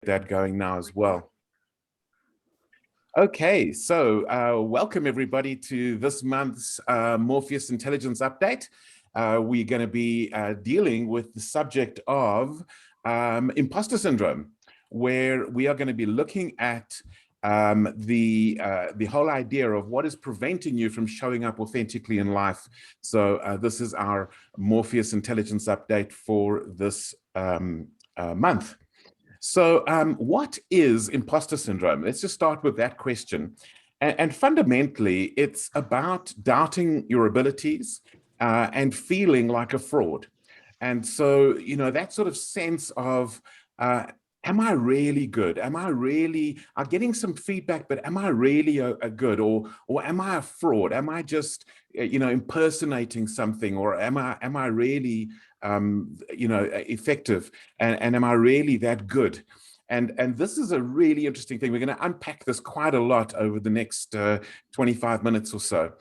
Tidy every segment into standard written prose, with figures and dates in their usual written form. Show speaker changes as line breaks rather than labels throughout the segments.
that going now as well. Okay, so welcome everybody to this month's Morpheus Intelligence Update. We're going to be dealing with the subject of imposter syndrome, where we are going to be looking at the whole idea of what is preventing you from showing up authentically in life. So this is our Morpheus Intelligence Update for this month. So what is imposter syndrome? Let's just start with that question. And fundamentally, it's about doubting your abilities and feeling like a fraud. And so, you know, that sort of sense of, am I really good? Am I'm getting some feedback, but am I really a good, or am I a fraud? Am I just, you know, impersonating something, or am I really, you know, effective? And am I really that good? And this is a really interesting thing. We're going to unpack this quite a lot over the next 25 minutes or so.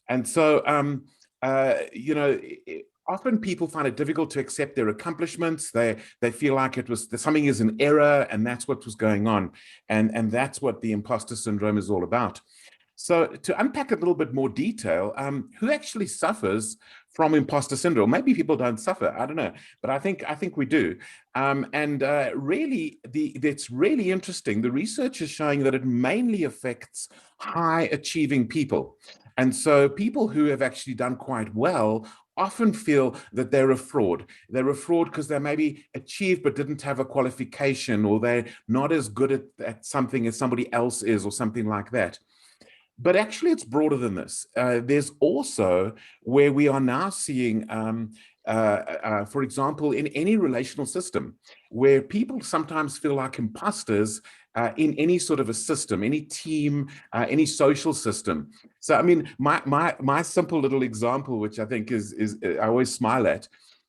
And so, you know, often people find it difficult to accept their accomplishments. They feel like something is an error, and that's what was going on. And that's what the imposter syndrome is all about. So to unpack a little bit more detail, who actually suffers from imposter syndrome? Maybe people don't suffer, I don't know, but I think we do. Really, it's really interesting. The research is showing that it mainly affects high achieving people. And so people who have actually done quite well often feel that they're a fraud. They're a fraud because they maybe achieved but didn't have a qualification, or they're not as good at something as somebody else is, or something like that. But actually, it's broader than this. There's also where we are now seeing, for example, in any relational system, where people sometimes feel like imposters in any sort of a system, any team, any social system. So, I mean, my simple little example, which I think is I always smile at,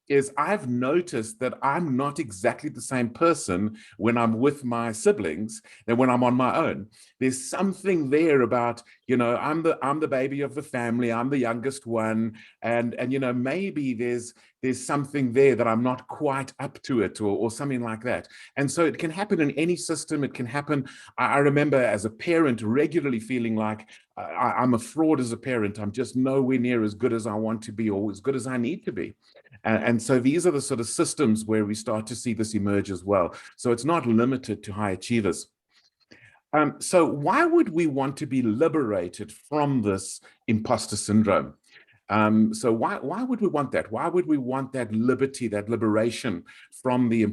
is I've noticed that I'm not exactly the same person when I'm with my siblings than when I'm on my own. There's something there about, you know, I'm the baby of the family, I'm the youngest one, and you know, maybe there's something there that I'm not quite up to it, or something like that. And so it can happen in any system. It can happen. I remember as a parent regularly feeling like I'm a fraud as a parent. I'm just nowhere near as good as I want to be, or as good as I need to be. And so these are the sort of systems where we start to see this emerge as well. So it's not limited to high achievers. So why would we want to be liberated from this imposter syndrome? So why would we want that? Why would we want that liberty, that liberation from the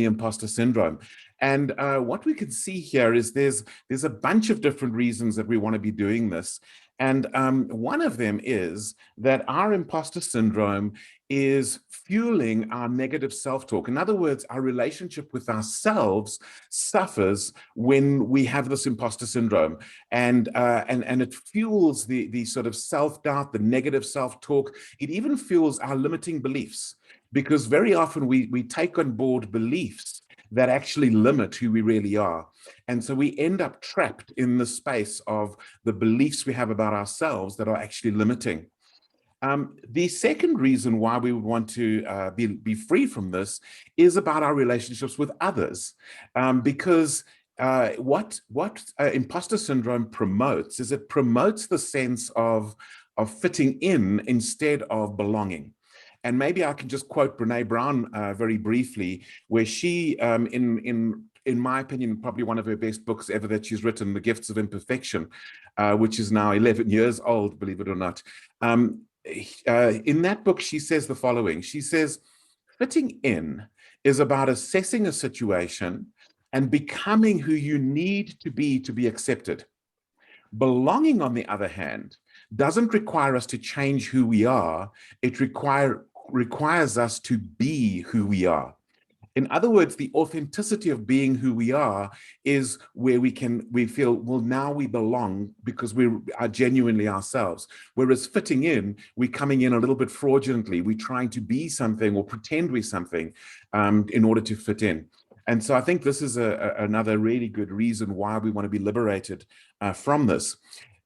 imposter syndrome? And what we can see here is there's a bunch of different reasons that we want to be doing this. And one of them is that our imposter syndrome is fueling our negative self-talk. In other words, our relationship with ourselves suffers when we have this imposter syndrome, and it fuels the sort of self-doubt, the negative self-talk. It even fuels our limiting beliefs, because very often we take on board beliefs that actually limit who we really are. And so we end up trapped in the space of the beliefs we have about ourselves that are actually limiting. The second reason why we would want to be free from this is about our relationships with others, because what imposter syndrome promotes is it promotes the sense of fitting in instead of belonging. And maybe I can just quote Brene Brown very briefly, where she, in my opinion, probably one of her best books ever that she's written, The Gifts of Imperfection, which is now 11 years old, believe it or not. In that book, she says the following. She says, fitting in is about assessing a situation and becoming who you need to be accepted. Belonging, on the other hand, doesn't require us to change who we are. It requires us to be who we are. In other words, the authenticity of being who we are is where we feel, well, now we belong because we are genuinely ourselves. Whereas fitting in, we're coming in a little bit fraudulently. We're trying to be something or pretend we're something in order to fit in. And so I think this is another really good reason why we want to be liberated from this.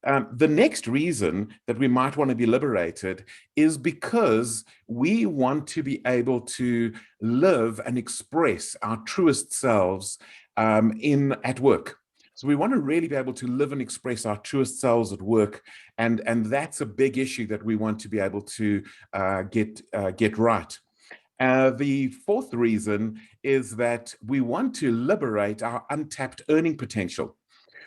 The next reason that we might want to be liberated is because we want to be able to live and express our truest selves at work. So we want to really be able to live and express our truest selves at work, and that's a big issue that we want to be able to get right. The fourth reason is that we want to liberate our untapped earning potential.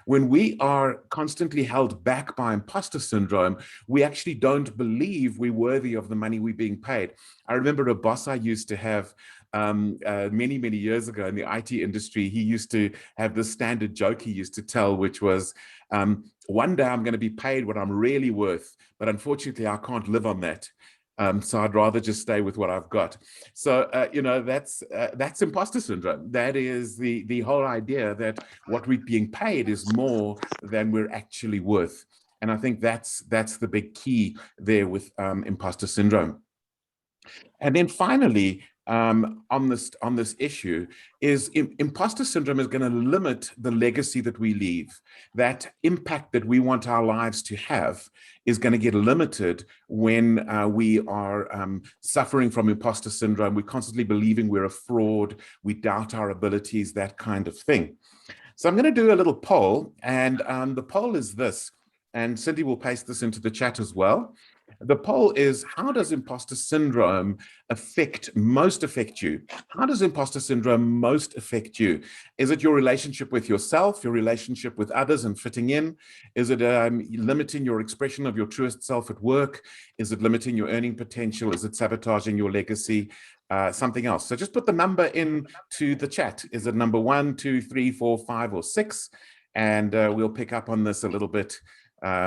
When we are constantly held back by imposter syndrome, we actually don't believe we're worthy of the money we're being paid. I remember a boss I used to have many, many years ago in the IT industry. He used to have this standard joke he used to tell, which was, one day I'm going to be paid what I'm really worth, but unfortunately I can't live on that. So I'd rather just stay with what I've got. So, that's imposter syndrome. That is the whole idea that what we're being paid is more than we're actually worth. And I think that's the big key there with imposter syndrome. And then finally, on this issue is imposter syndrome is going to limit the legacy that we leave. That impact that we want our lives to have is going to get limited when we are suffering from imposter syndrome. We're constantly believing we're a fraud. We doubt our abilities, that kind of thing. So I'm going to do a little poll, and the poll is this, and Cindy will paste this into the chat as well. The poll is, how does imposter syndrome most affect you? How does imposter syndrome most affect you? Is it your relationship with yourself, your relationship with others and fitting in? Is it limiting your expression of your truest self at work? Is it limiting your earning potential? Is it sabotaging your legacy? Something else. So just put the number into the chat. Is it number 1, 2, 3, 4, 5, or 6? And we'll pick up on this a little bit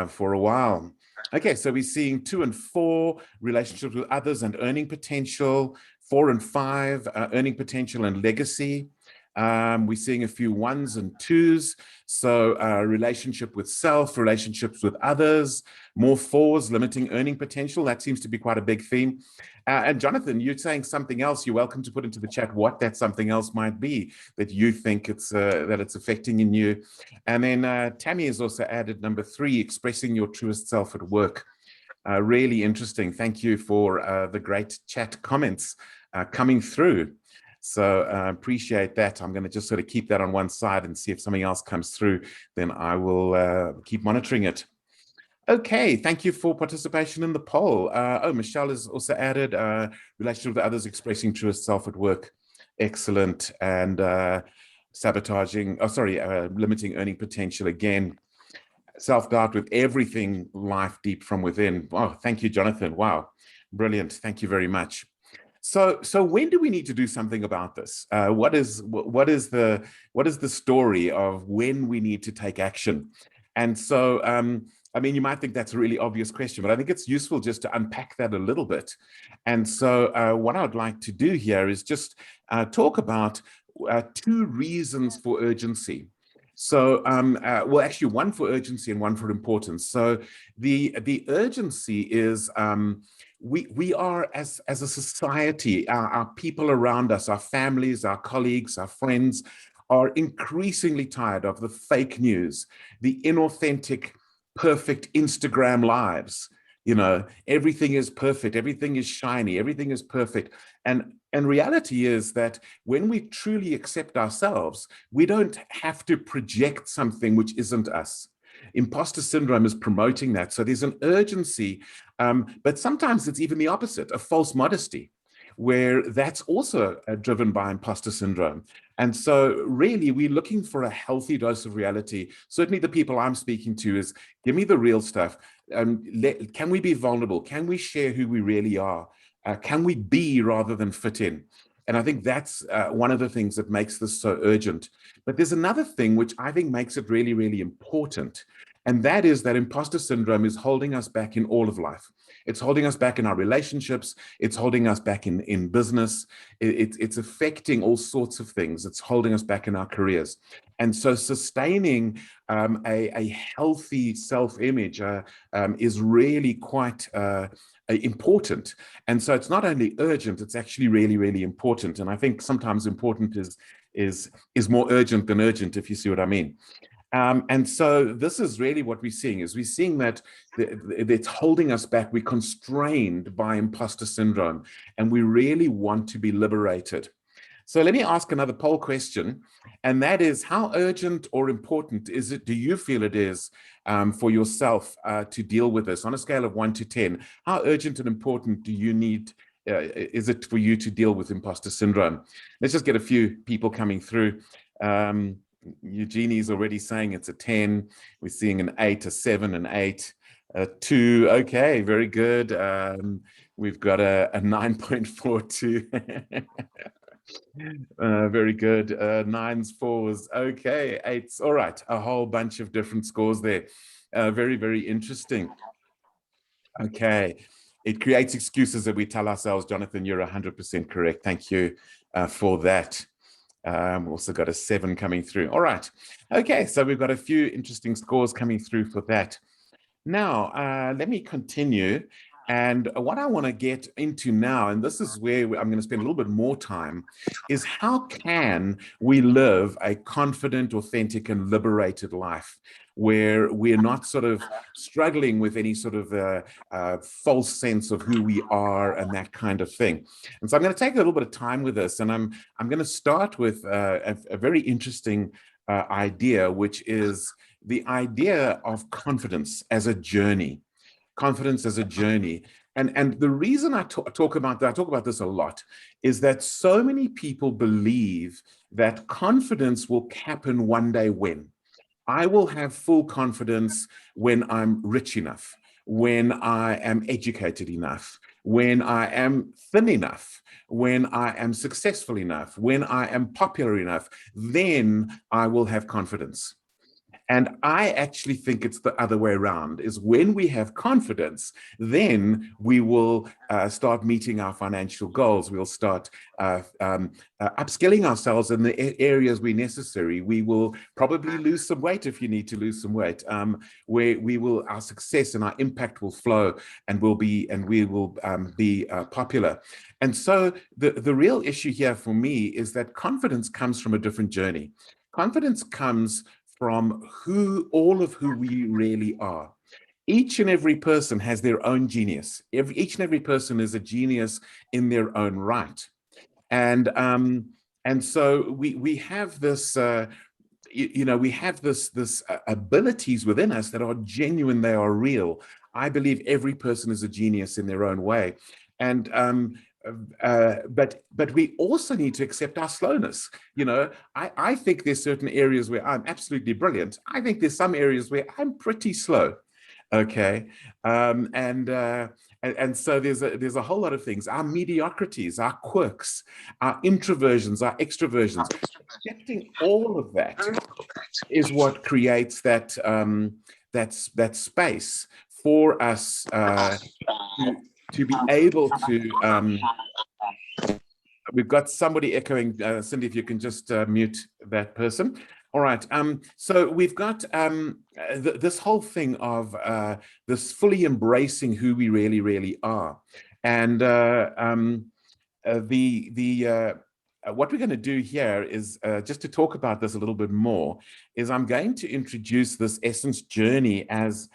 for a while. Okay, so we're seeing 2 and 4, relationships with others and earning potential, 4 and 5, earning potential and legacy. We're seeing a few 1s and 2s, so relationship with self, relationships with others, more 4s, limiting earning potential. That seems to be quite a big theme. And Jonathan, you're saying something else. You're welcome to put into the chat what that something else might be that you think that it's affecting in you. And then Tammy has also added number 3, expressing your truest self at work. Really interesting. Thank you for the great chat comments coming through. So appreciate that. I'm going to just sort of keep that on one side and see if something else comes through. Then I will keep monitoring it. Okay, thank you for participation in the poll. Michelle has also added relationship with others, expressing truest self at work. Excellent. And limiting earning potential again. Self-doubt with everything life deep from within. Oh, thank you, Jonathan. Wow, brilliant. Thank you very much. So when do we need to do something about this? What is the story of when we need to take action? And so, I mean, you might think that's a really obvious question, but I think it's useful just to unpack that a little bit. And so what I'd like to do here is just talk about 2 reasons for urgency. So, well, actually 1 for urgency and 1 for importance. So the urgency is we are, as a society, our people around us, our families, our colleagues, our friends, are increasingly tired of the fake news, the inauthentic, perfect Instagram lives. You know, everything is perfect, everything is shiny, everything is perfect. And reality is that when we truly accept ourselves, we don't have to project something which isn't us. Imposter syndrome is promoting that. So there's an urgency, but sometimes it's even the opposite, a false modesty, where that's also driven by imposter syndrome. And so really, we're looking for a healthy dose of reality. Certainly the people I'm speaking to is, give me the real stuff. Can we be vulnerable? Can we share who we really are? Can we be rather than fit in? And I think that's one of the things that makes this so urgent. But there's another thing which I think makes it really, really important. And that is that imposter syndrome is holding us back in all of life. It's holding us back in our relationships. It's holding us back in business. It's affecting all sorts of things. It's holding us back in our careers. And so sustaining a healthy self-image is really quite important. And so it's not only urgent, it's actually really, really important. And I think sometimes important is more urgent than urgent, if you see what I mean. And so this is really what we're seeing, is we're seeing that it's holding us back. We're constrained by imposter syndrome, and we really want to be liberated. So let me ask another poll question, and that is, how urgent or important is it, do you feel it is for yourself to deal with this on a scale of 1 to 10? How urgent and important do you need, is it for you to deal with imposter syndrome? Let's just get a few people coming through. Eugenie's already saying it's a 10. We're seeing an 8, a 7, an 8, a 2. Okay, very good. We've got a 9.42. Very good. 9s, 4s. Okay, 8s. All right, a whole bunch of different scores there. Very, very interesting. Okay. It creates excuses that we tell ourselves. Jonathan, you're 100% correct. Thank you for that. Also got a 7 coming through. All right. Okay, so we've got a few interesting scores coming through for that. Now, let me continue. And what I want to get into now, and this is where I'm going to spend a little bit more time, is how can we live a confident, authentic, and liberated life where we're not sort of struggling with any sort of false sense of who we are and that kind of thing. And so I'm going to take a little bit of time with this, and I'm going to start with a very interesting idea, which is the idea of confidence as a journey. Confidence as a journey. And the reason I talk about that, I talk about this a lot, is that so many people believe that confidence will happen one day when. I will have full confidence when I'm rich enough, when I am educated enough, when I am thin enough, when I am successful enough, when I am popular enough, then I will have confidence. And I actually think it's the other way around, is when we have confidence, then we will start meeting our financial goals. We'll start upskilling ourselves in the areas where necessary. We will probably lose some weight if you need to lose some weight, where our success and our impact will flow, and we will be popular. And so the real issue here for me is that confidence comes from a different journey. Confidence comes from all of who we really are. Each and every person has their own genius. Each and every person is a genius in their own right. And so we have this, we have this abilities within us that are genuine, they are real. I believe every person is a genius in their own way. And but we also need to accept our slowness. I think there's certain areas where I'm absolutely brilliant. I think there's some areas where I'm pretty slow. Okay. And so there's a whole lot of things, our mediocrities, our quirks, our introversions, our extroversions. Accepting all of that is what creates that that space for us to be able to, we've got somebody echoing. Cindy, if you can just mute that person. All right. So we've got this whole thing of this fully embracing who we really, really are. And what we're going to do here is just to talk about this a little bit more, is I'm going to introduce this essence journey as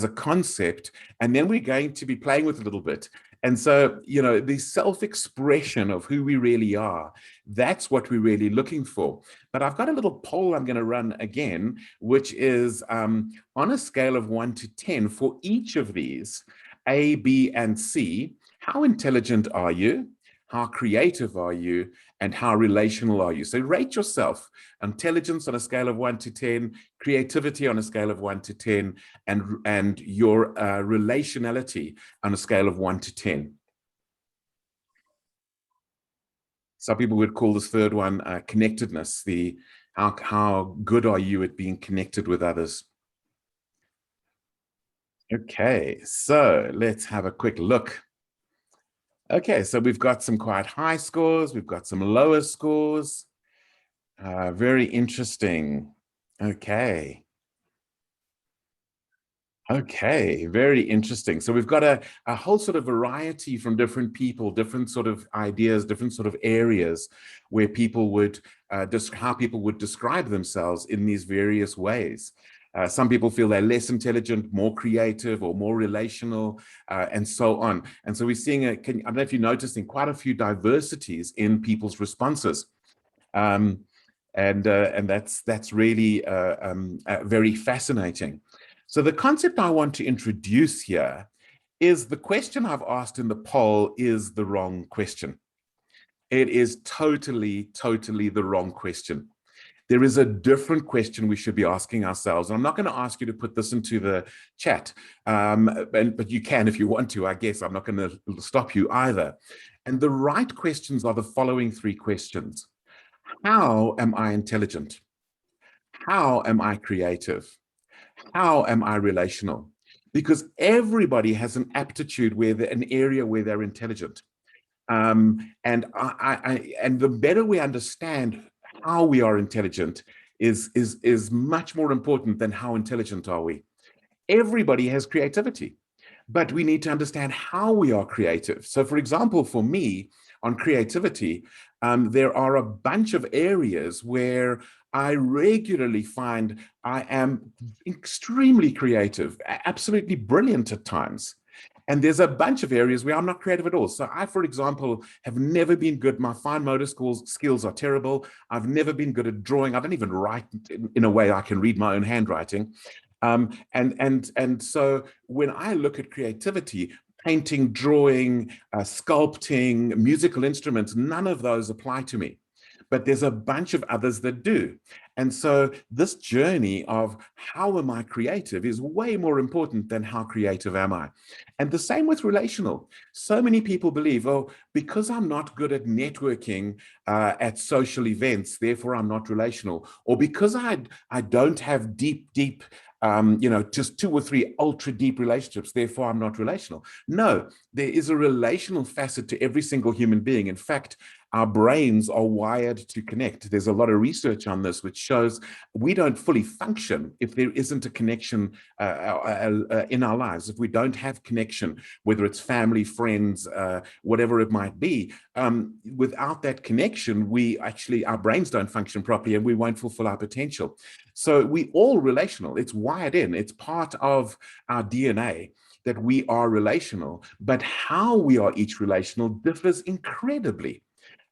a concept, and then we're going to be playing with it a little bit. And so, the self-expression of who we really are, that's what we're really looking for. But I've got a little poll I'm going to run again, which is on a scale of 1 to 10 for each of these, A, B, and C. How intelligent are you? How creative are you? And how relational are you? So rate yourself. Intelligence on a scale of 1 to 10, creativity on a scale of 1 to 10, and your relationality on a scale of 1 to 10. Some people would call this third one connectedness, how good are you at being connected with others? Okay, so let's have a quick look. Okay, so we've got some quite high scores. We've got some lower scores. Very interesting. Okay. Okay, very interesting. So we've got a whole sort of variety from different people, different sort of ideas, different sort of areas where people would, how people would describe themselves in these various ways. Some people feel they're less intelligent, more creative, or more relational, and so on. And so we're seeing, I don't know if you're noticing, quite a few diversities in people's responses. Um, and that's really very fascinating. So the concept I want to introduce here is the question I've asked in the poll is the wrong question. It is totally the wrong question. There is a different question we should be asking ourselves. And I'm not going to ask you to put this into the chat, but you can if you want to, I guess. I'm not going to stop you either. And the right questions are the following three questions. How am I intelligent? How am I creative? How am I relational? Because everybody has an aptitude an area where they're intelligent. And the better we understand how we are intelligent is much more important than how intelligent are we. Everybody has creativity, but we need to understand how we are creative. So for example, for me on creativity, there are a bunch of areas where I regularly find I am extremely creative, absolutely brilliant at times. And there's a bunch of areas where I'm not creative at all. So I, for example, have never been good. My fine motor skills are terrible. I've never been good at drawing. I don't even write in a way I can read my own handwriting. And so when I look at creativity, painting, drawing, sculpting, musical instruments, none of those apply to me. But there's a bunch of others that do. And so this journey of how am I creative is way more important than how creative am I? And the same with relational. So many people believe, oh, because I'm not good at networking at social events, therefore I'm not relational. Or because I don't have deep just 2 or 3 ultra deep relationships, therefore I'm not relational. No, there is a relational facet to every single human being. In fact, our brains are wired to connect. There's a lot of research on this, which shows we don't fully function if there isn't a connection in our lives. If we don't have connection, whether it's family, friends, whatever it might be, without that connection, our brains don't function properly and we won't fulfill our potential. So we all relational. It's wired in. It's part of our DNA that we are relational, but how we are each relational differs incredibly.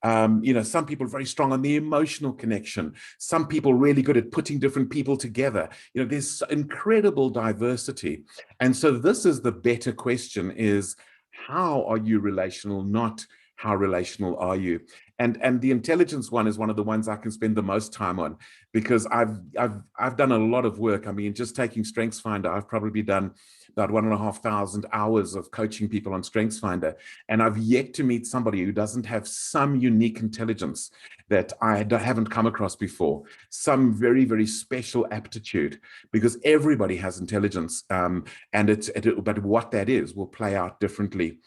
Some people are very strong on the emotional connection. Some people are really good at putting different people together. There's incredible diversity. And so this is the better question is, how are you relational, not how relational are you? And the intelligence one is one of the ones I can spend the most time on, because I've done a lot of work. I mean, just taking StrengthsFinder, I've probably done about 1,500 hours of coaching people on StrengthsFinder. And I've yet to meet somebody who doesn't have some unique intelligence that I haven't come across before, some very, very special aptitude, because everybody has intelligence. But what that is will play out differently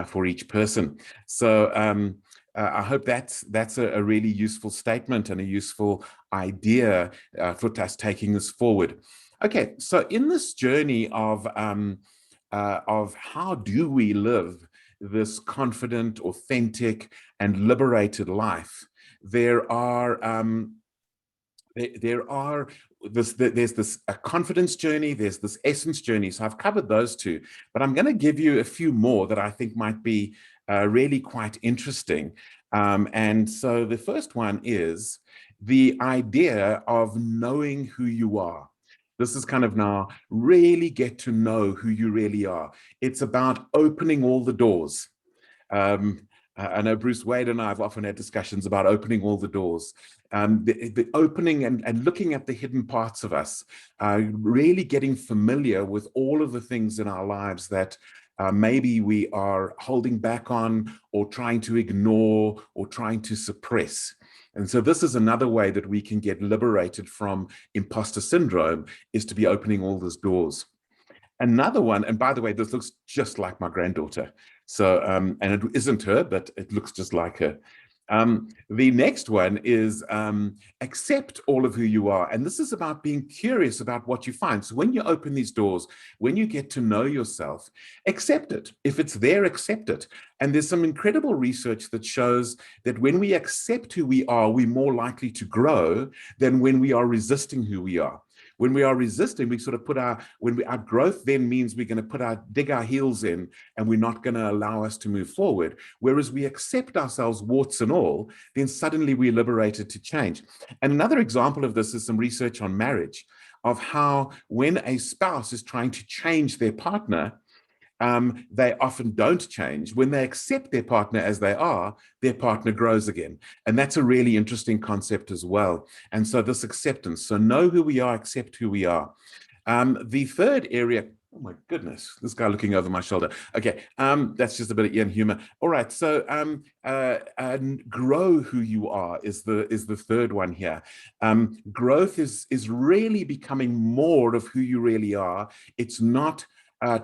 for each person. So I hope that's a really useful statement and a useful idea for us taking this forward. Okay, so in this journey of how do we live this confident, authentic, and liberated life, there's this confidence journey, there's this essence journey. So I've covered those two, but I'm going to give you a few more that I think might be really quite interesting. And so the first one is the idea of knowing who you are. This is kind of now really get to know who you really are. It's about opening all the doors. I know Bruce Wade and I have often had discussions about opening all the doors. The opening and looking at the hidden parts of us, really getting familiar with all of the things in our lives that maybe we are holding back on or trying to ignore or trying to suppress. And so this is another way that we can get liberated from imposter syndrome, is to be opening all those doors. Another one, and by the way, this looks just like my granddaughter. So, and it isn't her, but it looks just like her. The next one is accept all of who you are. And this is about being curious about what you find. So when you open these doors, when you get to know yourself, accept it. If it's there, accept it. And there's some incredible research that shows that when we accept who we are, we're more likely to grow than when we are resisting who we are. When we are resisting, we sort of put our growth then means we're going to dig our heels in, and we're not going to allow us to move forward. Whereas we accept ourselves, warts and all, then suddenly we're liberated to change. And another example of this is some research on marriage, of how when a spouse is trying to change their partner, they often don't change. When they accept their partner as they are, their partner grows again. And that's a really interesting concept as well. And so this acceptance, so know who we are, accept who we are. The third area, oh my goodness, this guy looking over my shoulder. Okay, that's just a bit of Ian humor. All right, so grow who you are is the third one here. Growth is really becoming more of who you really are. It's not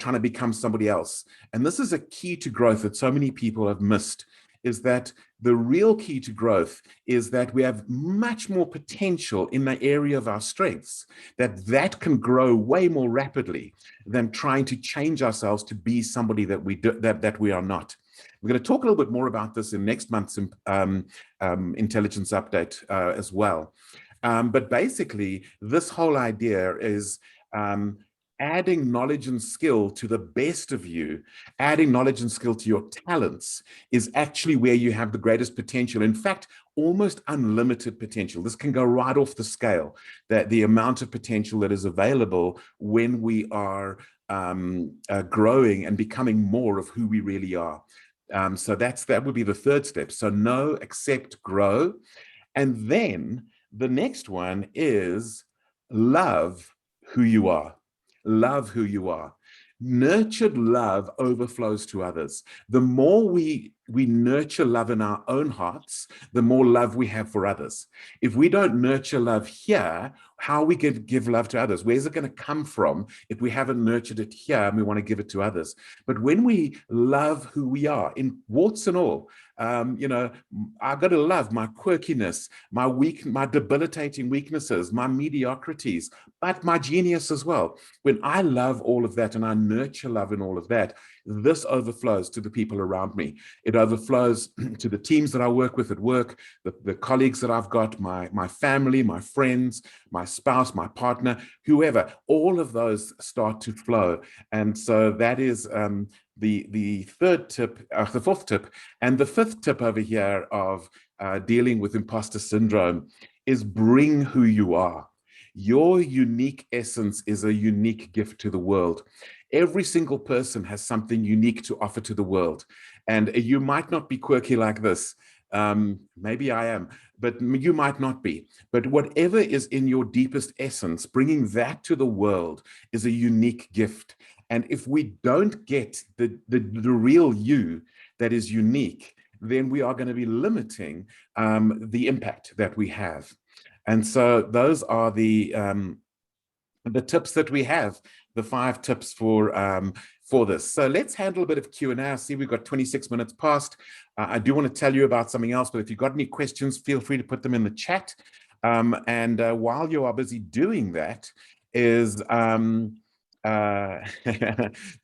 trying to become somebody else. And this is a key to growth that so many people have missed, is that the real key to growth is that we have much more potential in the area of our strengths, that can grow way more rapidly than trying to change ourselves to be somebody that we are not. We're going to talk a little bit more about this in next month's intelligence update as well. But basically, this whole idea is adding knowledge and skill to the best of you, adding knowledge and skill to your talents is actually where you have the greatest potential. In fact, almost unlimited potential. This can go right off the scale, that the amount of potential that is available when we are growing and becoming more of who we really are. So that would be the third step. So know, accept, grow. And then the next one is love who you are. Love who you are. Nurtured love overflows to others. The more we nurture love in our own hearts, the more love we have for others. If we don't nurture love here, how are we going to give love to others? Where's it going to come from if we haven't nurtured it here and we want to give it to others? But when we love who we are, in warts and all, I've got to love my quirkiness, my debilitating weaknesses, my mediocrities, but my genius as well. When I love all of that and I nurture love in all of that, this overflows to the people around me. It overflows to the teams that I work with at work, the colleagues that I've got, my family, my friends, my spouse, my partner, whoever. All of those start to flow. And so that is the third tip, the fourth tip. And the fifth tip over here of dealing with imposter syndrome is bring who you are. Your unique essence is a unique gift to the world. Every single person has something unique to offer to the world. And you might not be quirky like this. Maybe I am, but you might not be. But whatever is in your deepest essence, bringing that to the world is a unique gift. And if we don't get the real you that is unique, then we are going to be limiting the impact that we have. And so those are the tips that we have, the 5 tips for this. So let's handle a bit of Q&A. I see we've got 26 minutes past. I do want to tell you about something else, but if you've got any questions, feel free to put them in the chat. And while you are busy doing that,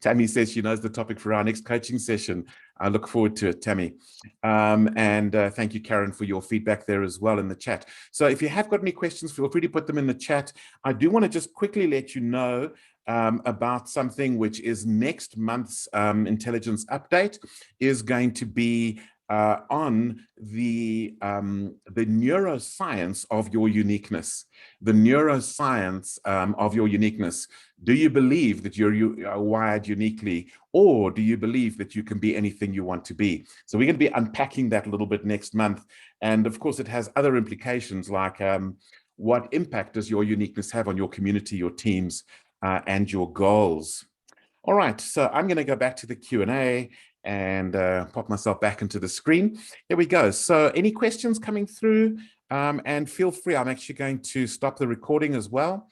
Tammy says she knows the topic for our next coaching session. I look forward to it, Tammy. Thank you, Karen, for your feedback there as well in the chat. So if you have got any questions, feel free to put them in the chat. I do want to just quickly let you know about something which is next month's intelligence update is going to be on the neuroscience of your uniqueness, the neuroscience of your uniqueness. Do you believe that you are wired uniquely, or do you believe that you can be anything you want to be? So we're going to be unpacking that a little bit next month. And of course, it has other implications like what impact does your uniqueness have on your community, your teams, and your goals? All right, so I'm going to go back to the Q&A and pop myself back into the screen. Here we go. So any questions coming through? And feel free, I'm actually going to stop the recording as well.